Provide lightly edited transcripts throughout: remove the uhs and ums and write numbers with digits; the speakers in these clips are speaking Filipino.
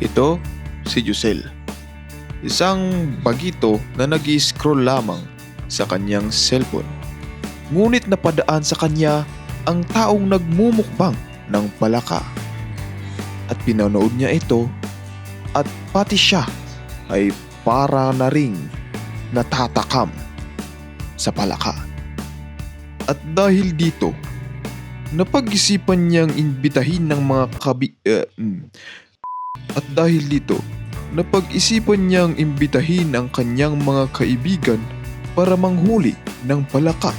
Ito si Jusel, isang bagito na nag-i-scroll lamang sa kanyang cellphone. Ngunit napadaan sa kanya ang taong nagmumukbang ng palaka. At pinanood niya ito at pati siya ay para na ring natatakam sa palaka. At dahil dito, napag-isipan niyang imbitahin ng mga ang kanyang mga kaibigan para manghuli ng palaka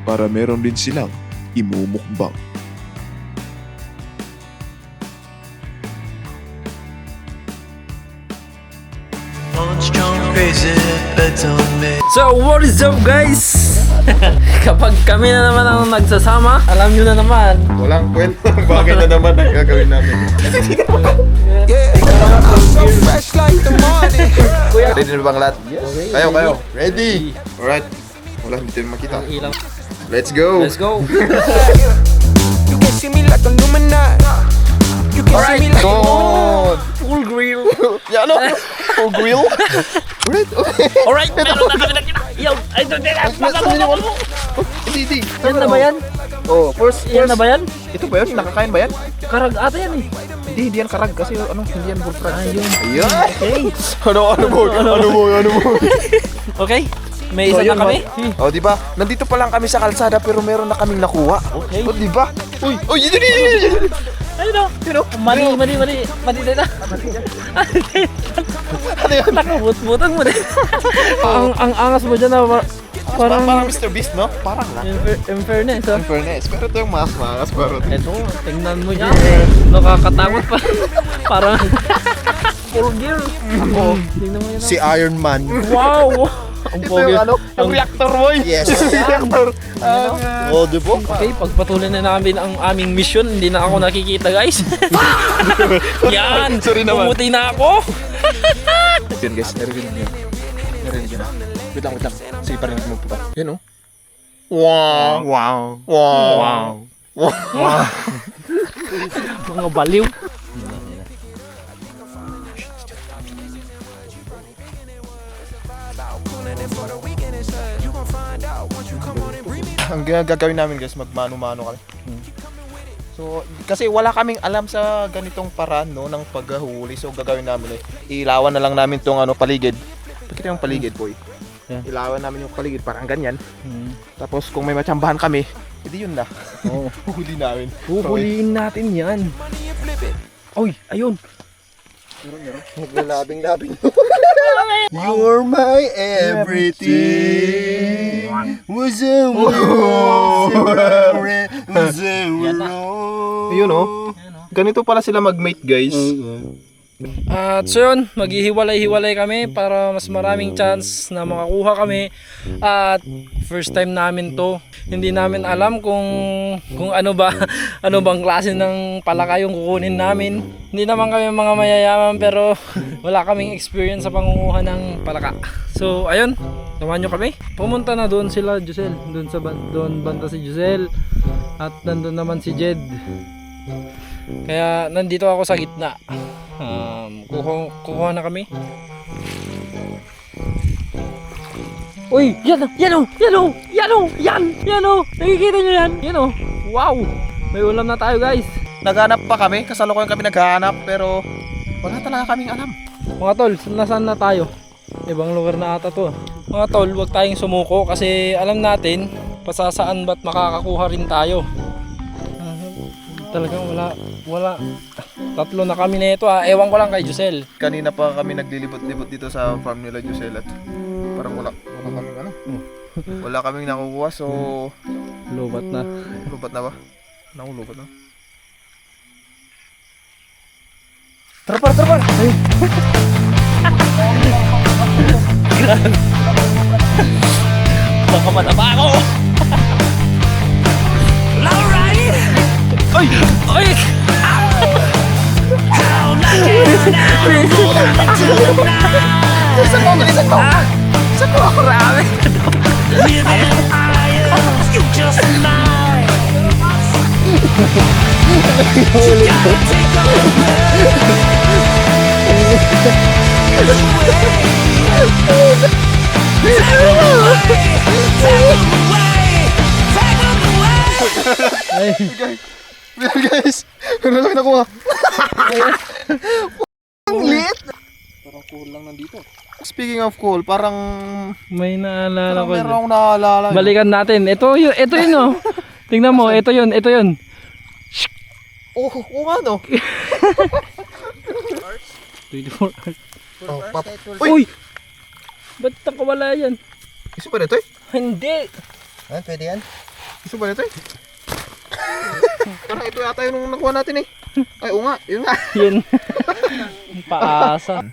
para meron din silang imumukbang. So what is up guys? Kapag kami na naman ang nagsasama, alam nyo na naman. Walang kwentang bagay na naman ang gagawin namin. Ready na bang lahat? Yes. Kayo. Ready? Alright. Wala, hindi tayo makita. Ilang. Let's go! Let's go! You can see me like Illuminati. You can see me like Go! Full grill! Yan o! Full grill? Alright, okay. Alright! Meron na kami nakita! Yo! Ay, ito! Hindi. Yan na ba yan? Oh, first. Yan na ba yan? Ito ba yun? Nakakain ba yan? Karag ata yan eh! Hindi yan karag kasi hindi yan bullfrog. Ayun! Ayan! Okay! Ano mo? Okay! May isa na kami? Oh, di ba? Nandito pa lang kami sa kalsada pero meron na kaming nakuha. Okay. Oh, di ba? Uy, yun. Ayun o! Mali na! Ano yun? Nakabut-butan mo din! Ang angas mo dyan na Parang parang... Mr. Beast, no? Parang lang. In fairness ha? In fairness, pero ito yung mas mangas pero Eto, tingnan mo yan. Nakakatakot pa. Parang full gear. ako, Tingnan mo yan. si Iron Man. Wow! Ang Ito pogi. yung yung reactor boy. Yes. Reactor. Oh, di ba? Okay, pagpatuloy na namin ang aming mission. Hindi na ako nakikita guys. Yan! Sorry naman. Pumuti na ako. Yan guys, narinig nyo. Wait lang. Sige, parinig mo pa. Yan o. Wow. Mga baliw. Ang gagawin namin guys, magmano-mano kami. So, kasi wala kaming alam sa ganitong paraan no, ng paghahuli. So, gagawin namin ilawan na lang namin tong paligid. Pakita yung paligid, boy. Yeah. Ilawan namin yung paligid, parang ganyan. Tapos, kung may matsambahan kami, hindi yun na. Oh. Huli namin. Huhuliin natin yan. Oy, ayun. Labing-labing. You're my everything. Yun oh. Ganito pala sila mag-mate guys. At so yun, maghihiwalay-hiwalay kami para mas maraming chance na makakuha kami. At first time namin to. Hindi namin alam kung ano bang klase ng palaka yung kukunin namin. Hindi naman kami mga mayayaman pero wala kaming experience sa pangunguha ng palaka. So ayun, samahan nyo kami. Pumunta na doon sila Jusel. Doon banda si Jusel. At nandun naman si Jed. Kaya nandito ako sa gitna. Kukuha na kami. Uy, yan oh. Nakikita nyo yan? Yan oh. Wow. May ulam na tayo guys. Naghanap pa kami, kasalukuyan kami naghahanap pero wala talaga kaming alam. Mga tol, nasaan na tayo? Ibang lugar na ata to. Mga tol, huwag tayong sumuko kasi alam natin pasasaan ba't makakakuha rin tayo. Talagang wala. Tatlo na kami na ito Ewan ko lang kay Jusel. Kanina pa kami naglilibot-libot dito sa farm nila Jusel at parang wala kaming wala kaming nakukuha so Lubat na. lubat na ba? Lubat na. Tara! Ay. Baka mataba ako. Alright. Ay! Bilisan mo! Saan mo ako rami? Ay, Guys, ano lang nakuha? Ang liit! Parang cool lang nandito. Speaking of cool, parang may naalala ko. meron akong naalala. Balikan natin. Ito yun oh. Tingnan mo, ito yun. Oo nga no. 24 hours. Uy! Ba't nakawala yan? Gusto ba nito eh? Hindi. Pwede yan? Gusto ba nito eh? Parang ito yata yung nakuha natin eh. Ay, oo nga, yun nga. Yun. Paasa.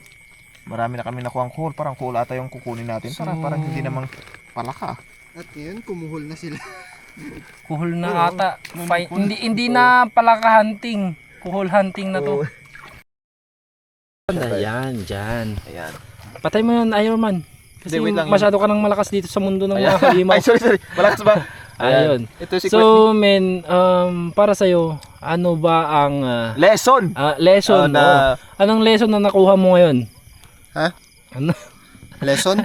Marami na kami nakuha ang cool. Parang cool ata yung kukunin natin. Parang hindi namang palaka. At yun, kumuhol na sila. Kuhol na ata. Hindi na palaka hunting. Kuhol hunting na to. Ayan, dyan. Ayan. Patay mo yun, Iron Man. Kasi Hindi, wait lang. masyado ka nang malakas dito sa mundo ng mga halimaw. Ay, sorry. Malakas ba? Ayun. Ito si So, men, para sa'yo, ano ba ang lesson. lesson? Na- Anong lesson na nakuha mo ngayon? Ha? Ano? Lesson?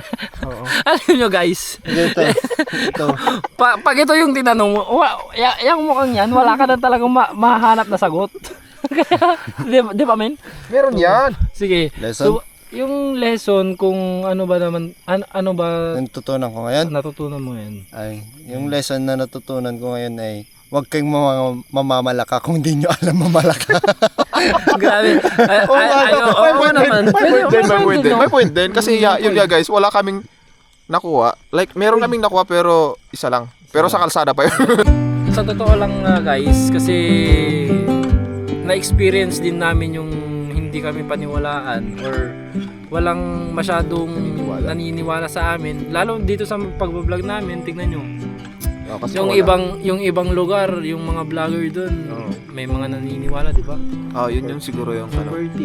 Alam nyo guys, Ito. pag ito yung tinanong mo, yung mukhang yan, wala ka na talagang mahanap na sagot. di ba men? Meron yan. Sige. Lesson? So, yung lesson kung ano ba naman, ano ba Natutunan ko ngayon natutunan mo yan? ay, yung lesson na natutunan ko ngayon ay huwag kayong mamamalaka kung hindi nyo alam mamalaka. Grabe. May point din. Kasi yun nga guys, wala kaming nakuha. Like, meron kaming nakuha pero isa lang. Pero sa kalsada pa yun. Sa totoo lang guys, kasi na-experience din namin yung hindi kami paniwalaan or walang masyadong naniniwala sa amin. Lalo dito sa pagbablog namin, tignan nyo. Yung ibang lugar, yung mga vlogger doon, may mga naniniwala, di ba? Yun yung siguro yung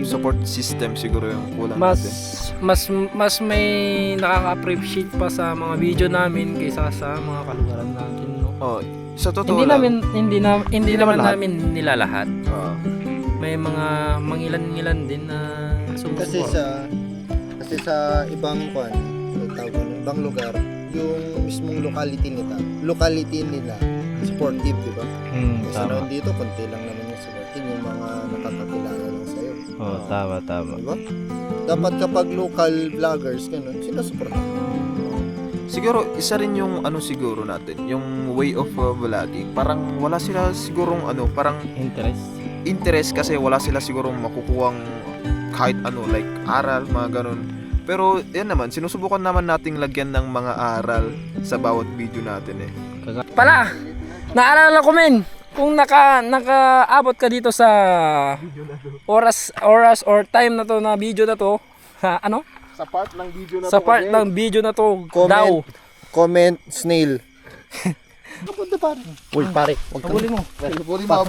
support system siguro yung kulang natin. Mas may nakaka-appreciate pa sa mga video namin kaysa sa mga kalugaran natin, no? Sa totoo lang. Hindi naman namin nilalahat. May mga mangilan-ngilan din na sumusuporta. Kasi sa ibang ibang lugar, yung mismong locality nila supportive, di ba? Kasi Tama. dito, konti lang naman yung supportive, yung mga nakakakilala lang sa'yo. Tama. Diba? Dapat kapag local vloggers, ganun, sila support. Siguro isa rin yung siguro natin, yung way of vlogging. Parang wala sila sigurong parang interest kasi wala sila sigurong makukuhang kahit like aral, mga ganun. Pero yan naman, sinusubukan naman nating lagyan ng mga aral sa bawat video natin eh. Pala, naalala ko men, kung nakaabot ka dito sa oras or time na to na video na to, Sa part ng video na sa part ng video na to daw. Comment, snail. Uy, pare. Habulin mo. Par.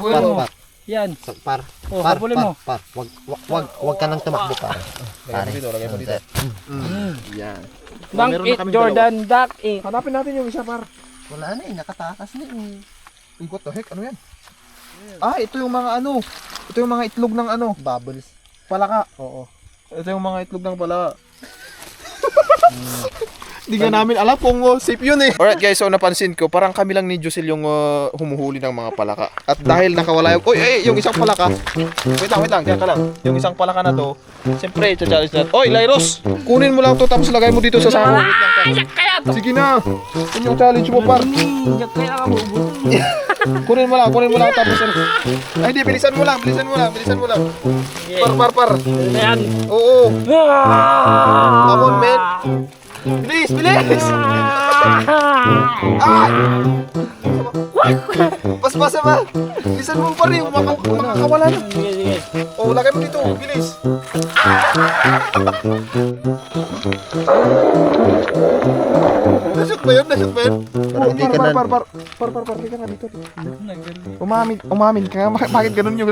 Yan. Par. Oh, habulin mo. Par. Wag ka nang tumakbo, pare. Lagay mo dito. Yan. Dunk meron na it, kaming Jordan. Dunk it. Hanapin natin yung isa par. Wala na nakatakas na What the heck? Ano yan? Ito yung mga Ito yung mga itlog ng Bubbles. palaka. Oo. Ito yung mga itlog ng palaka. Hindi nga namin alam kung safe yun eh. Alright guys, so napansin ko, parang kami lang ni Josel yung humuhuli ng mga palaka. At dahil nakawala yung isang palaka. Wait lang, kaya ka lang. Yung isang palaka na to, siyempre, challenge natin. Oy, Lyros, kunin mo lang to tapos lagay mo dito sa sahog. Sige na. Yun yung challenge mo, par. Kaya ka maubos. Kunin mo lang tapos Ay, di, bilisan mo lang. Par. Ayan. Oo. Come on, man. Bilis! Pas-pasa ba? Bilisan mo pa rin, makakawala na. Sige. Lagay mo dito, bilis. Nashoot ba yun? Hindi ka na- Par, hindi ka nga dito. Umamin ka nga, bakit ganun yung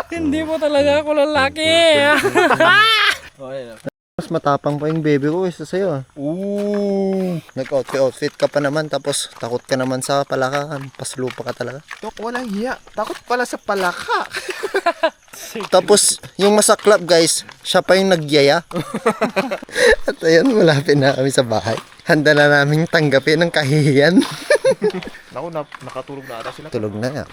Hindi mo talaga ako lalaki. Okay. Mas matapang pa yung baby ko isa sa'yo. Ooh. Nag-outfit ka pa naman tapos takot ka naman sa palakakan. Paslupa ka talaga. Tok, walang hiya. Takot pala sa palaka. Tapos yung masaklap guys, siya pa yung nagyaya. At ayun, malapit na kami sa bahay. Handa na namin tanggapin ang kahihiyan. Naku, nakatulog na ata sila. Tulog na nga.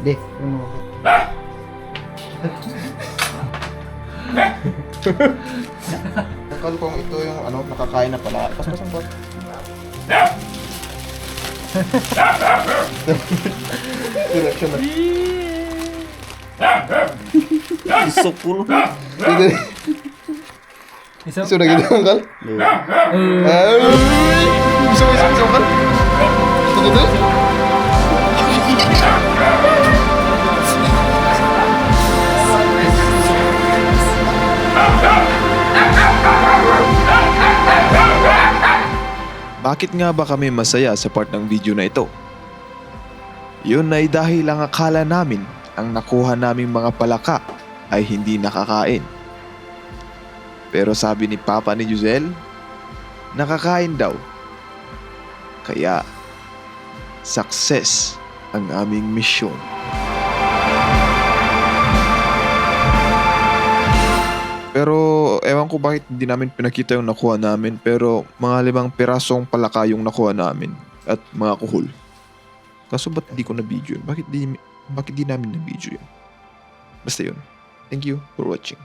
Di, ano? Akala kong ito yung nakakain na pala. Paspasan ba? Direction na. Isukul. Isa. So, naging ang kal? Ay! Gusto mo isang kal? Ito dito? Bakit nga ba kami masaya sa part ng video na ito? Yun ay dahil ang akala namin ang nakuha naming mga palaka ay hindi nakakain. Pero sabi ni Papa ni Giselle, nakakain daw. Kaya, success ang aming misyon. Pero ewan ko bakit hindi namin pinakita yung nakuha namin, pero mga 5 pirasong palaka yung nakuha namin at mga kuhol. Kaso ba't di ko na video yun? Bakit di namin na video yun? Basta yun. Thank you for watching.